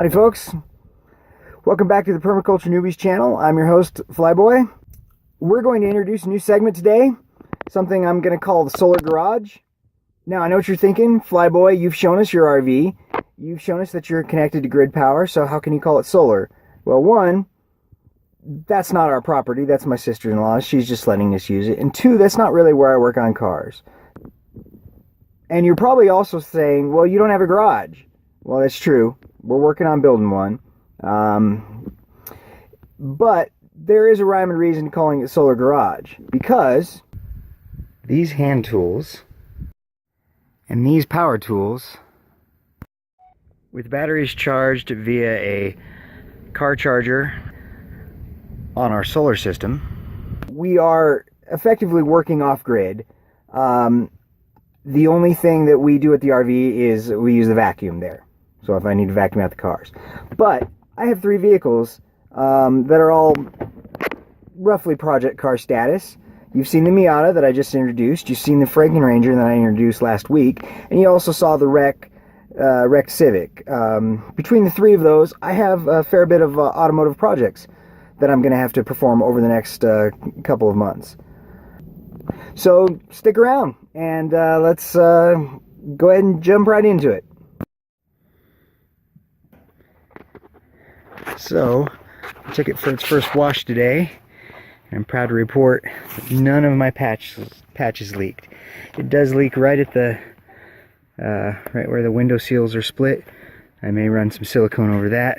Howdy folks, welcome back to the Permaculture Newbies channel. I'm your host Flyboy. We're going to introduce a new segment today, something I'm going to call the Solar Garage. Now I know what you're thinking, Flyboy, you've shown us your RV, you've shown us that you're connected to grid power, so how can you call it solar? Well, one, that's not our property, that's my sister-in-law's, she's just letting us use it, and two, that's not really where I work on cars. And you're probably also saying, well, you don't have a garage. Well, that's true. We're working on building one. But there is a rhyme and reason to calling it Solar Garage, because these hand tools and these power tools, with batteries charged via a car charger on our solar system, we are effectively working off-grid. The only thing that we do at the RV is we use the vacuum there. So if I need to vacuum out the cars. But I have 3 vehicles that are all roughly project car status. You've seen the Miata that I just introduced. You've seen the Franken Ranger that I introduced last week. And you also saw the wrecked Civic. Between the 3 of those, I have a fair bit of automotive projects that I'm going to have to perform over the next couple of months. So stick around and let's go ahead and jump right into it. So I took it for its first wash today, and I'm proud to report that none of my patches leaked. It does leak right at the right where the window seals are split. I may run some silicone over that,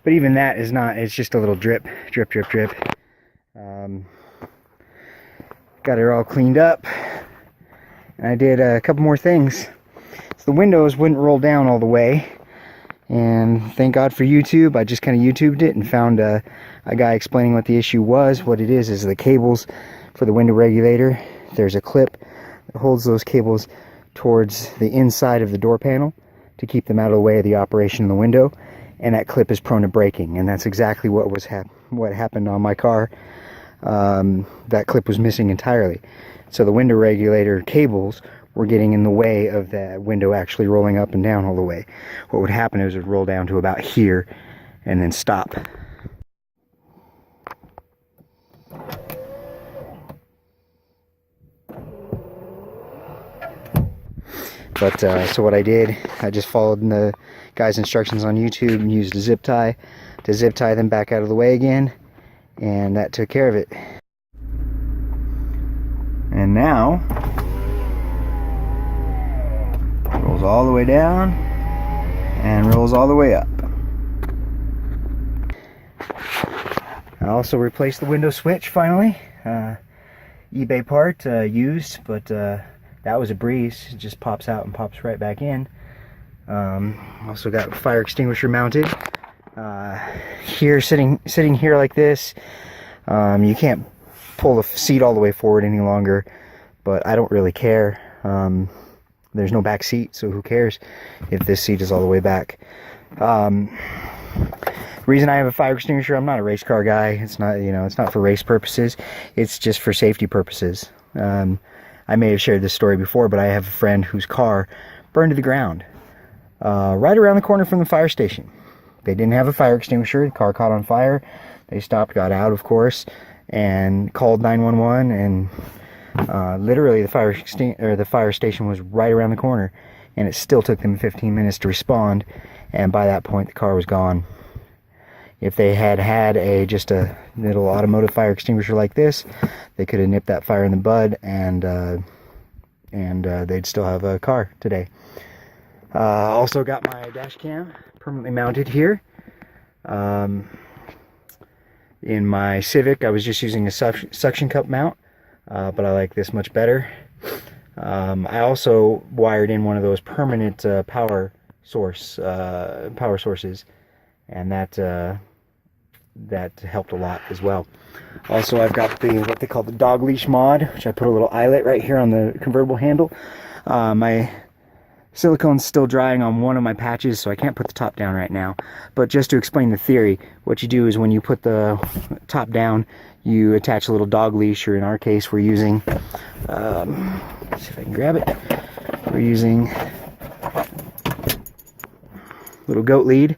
but even that is not, it's just a little drip. Got it all cleaned up, and I did a couple more things. So the windows wouldn't roll down all the way, and thank God for YouTube. I just kind of YouTubed it and found a guy explaining what the issue was. What it is the cables for the window regulator. There's a clip that holds those cables towards the inside of the door panel to keep them out of the way of the operation of the window, and that clip is prone to breaking, and that's exactly what happened on my car. That clip was missing entirely, so the window regulator cables were getting in the way of that window actually rolling up and down all the way. What would happen is it would roll down to about here and then stop. But so what I did, I just followed the guy's instructions on YouTube and used a zip tie to zip tie them back out of the way again, and that took care of it. And now rolls all the way down and rolls all the way up. I also replaced the window switch finally. eBay part, used, but that was a breeze. It just pops out and pops right back in. Also got a fire extinguisher mounted. Here, sitting here like this, you can't pull the seat all the way forward any longer, but I don't really care. There's no back seat, so who cares if this seat is all the way back. Reason I have a fire extinguisher, I'm not a race car guy. It's not, it's not for race purposes. It's just for safety purposes. I may have shared this story before, but I have a friend whose car burned to the ground right around the corner from the fire station. They didn't have a fire extinguisher. The car caught on fire. They stopped, got out, of course, and called 911, and literally the fire station was right around the corner, and it still took them 15 minutes to respond, and by that point the car was gone. If they had just a little automotive fire extinguisher like this, they could have nipped that fire in the bud, and they'd still have a car today. Also got my dash cam permanently mounted here. In my Civic, I was just using a suction cup mount, but I like this much better. I also wired in one of those permanent power sources, and that helped a lot as well. Also, I've got what they call the dog leash mod, which I put a little eyelet right here on the convertible handle. My silicone's still drying on one of my patches, so I can't put the top down right now. But just to explain the theory, what you do is when you put the top down, you attach a little dog leash, or in our case, we're using, let's see if I can grab it. We're using little goat lead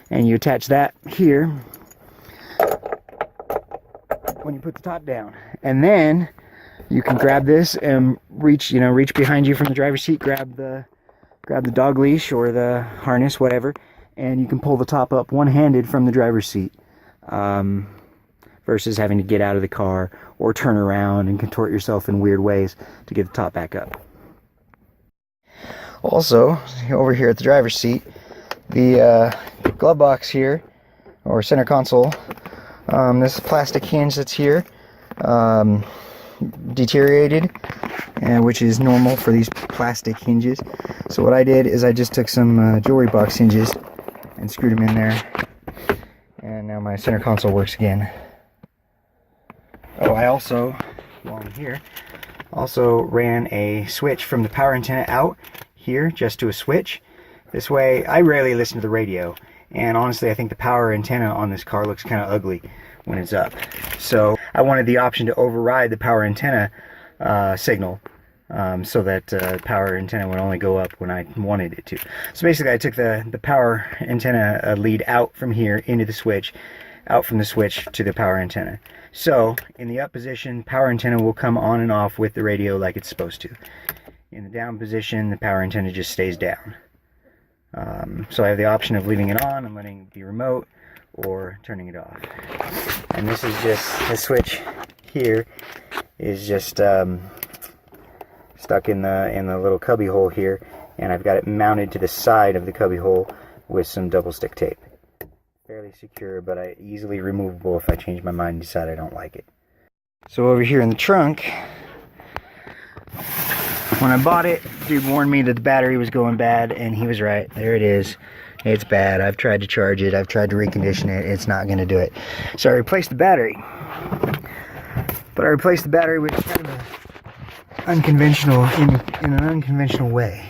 and you attach that here when you put the top down. And then you can grab this and reach behind you from the driver's seat, grab the dog leash or the harness, whatever, and you can pull the top up one-handed from the driver's seat, versus having to get out of the car or turn around and contort yourself in weird ways to get the top back up. Also, over here at the driver's seat, the glove box here, or center console, this plastic hinge that's here, deteriorated, which is normal for these plastic hinges. So what I did is I just took some jewelry box hinges and screwed them in there, and now my center console works again. Oh, I also, while I'm here, also ran a switch from the power antenna out here just to a switch. This way, I rarely listen to the radio, and honestly I think the power antenna on this car looks kind of ugly when it's up. So I wanted the option to override the power antenna signal, so that power antenna would only go up when I wanted it to. So basically I took the power antenna lead out from here into the switch, out from the switch to the power antenna. So in the up position, power antenna will come on and off with the radio like it's supposed to. In the down position, the power antenna just stays down. So I have the option of leaving it on and letting it be remote, or turning it off. And this is just, the switch here is just stuck in the little cubby hole here, and I've got it mounted to the side of the cubby hole with some double stick tape. Fairly secure, but easily removable if I change my mind and decide I don't like it. So over here in the trunk, when I bought it, dude warned me that the battery was going bad, and he was right. There it is. It's bad. I've tried to charge it. I've tried to recondition it. It's not going to do it. So I replaced the battery. But I replaced the battery with kind of unconventional, in an unconventional way.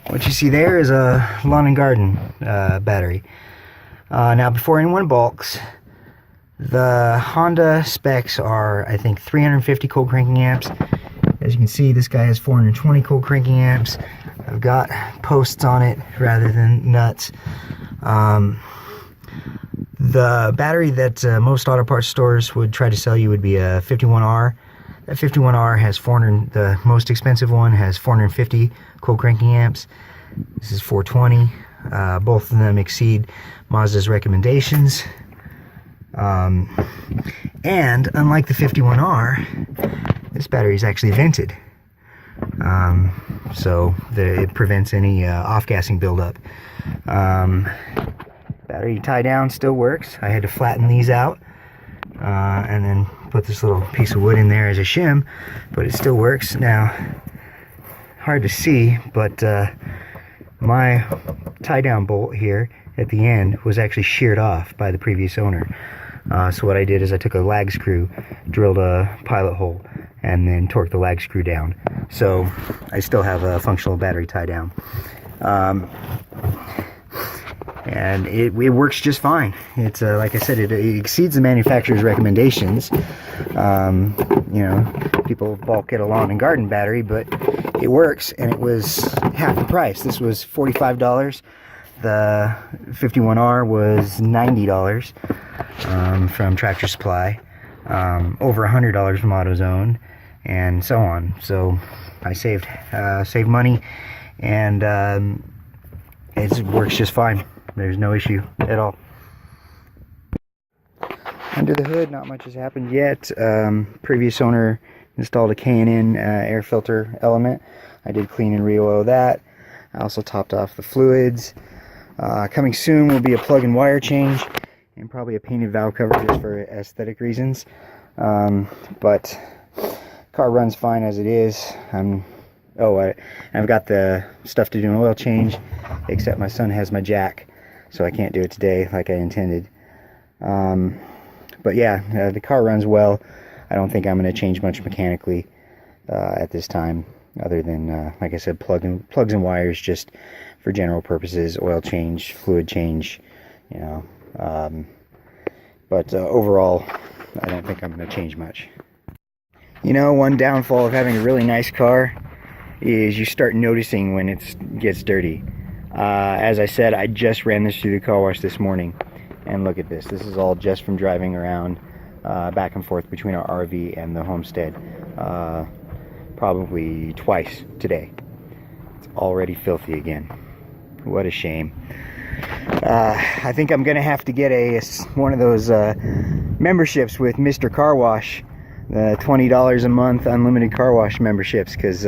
What you see there is a lawn and garden battery. Now, before anyone balks, the Honda specs are, I think, 350 cold cranking amps. As you can see, this guy has 420 cold cranking amps. I've got posts on it rather than nuts. The battery that most auto parts stores would try to sell you would be a 51R. That 51R has the most expensive one has 450 cold cranking amps. This is 420. Both of them exceed Mazda's recommendations. And unlike the 51R, this battery is actually vented. So it prevents any off-gassing buildup. Battery tie down still works. I had to flatten these out and then put this little piece of wood in there as a shim, but it still works. Now, hard to see, but my tie down bolt here at the end was actually sheared off by the previous owner. So what I did is I took a lag screw, drilled a pilot hole, and then torqued the lag screw down. So I still have a functional battery tie down. And it works just fine. It's like I said, it exceeds the manufacturer's recommendations. People balk at a lawn and garden battery, but it works, and it was half the price. This was $45. The 51R was $90 from Tractor Supply, over $100 from AutoZone, and so on. So I saved money, and it works just fine. There's no issue at all. Under the hood, not much has happened yet. Previous owner installed a K&N air filter element. I did clean and re-oil that. I also topped off the fluids. Coming soon will be a plug and wire change, and probably a painted valve cover just for aesthetic reasons. But car runs fine as it is. I've got the stuff to do an oil change, except my son has my jack, so I can't do it today like I intended. But yeah, the car runs well. I don't think I'm going to change much mechanically at this time, other than, like I said, plugs and wires just for general purposes, oil change, fluid change, but overall, I don't think I'm going to change much. One downfall of having a really nice car is you start noticing when it gets dirty. As I said, I just ran this through the car wash this morning, and look at this. This is all just from driving around back and forth between our RV and the homestead, probably twice today. It's already filthy again. What a shame. I think I'm gonna have to get one of those memberships with Mr. Car Wash, $20 a month unlimited car wash memberships, because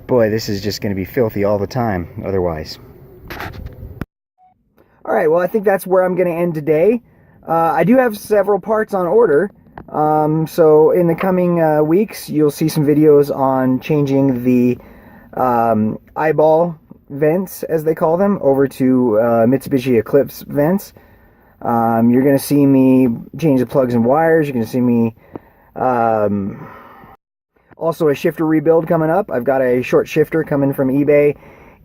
boy, this is just gonna be filthy all the time otherwise. Alright, well, I think that's where I'm gonna end today. I do have several parts on order, so in the coming weeks you'll see some videos on changing the eyeball vents, as they call them, over to Mitsubishi Eclipse vents. You're going to see me change the plugs and wires. You're going to see me also a shifter rebuild coming up. I've got a short shifter coming from eBay,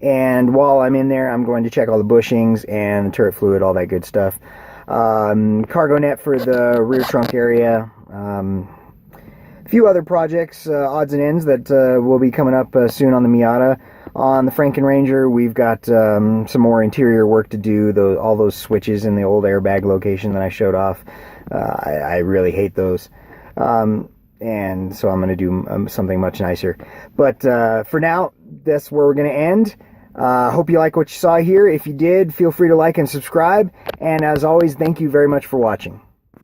and while I'm in there, I'm going to check all the bushings and the turret fluid, all that good stuff. Cargo net for the rear trunk area. A few other projects, odds and ends, that will be coming up soon on the Miata. On the Franken Ranger, we've got some more interior work to do. All those switches in the old airbag location that I showed off, I really hate those. And so I'm going to do something much nicer. But for now, that's where we're going to end. Hope you like what you saw here. If you did, feel free to like and subscribe. And as always, thank you very much for watching.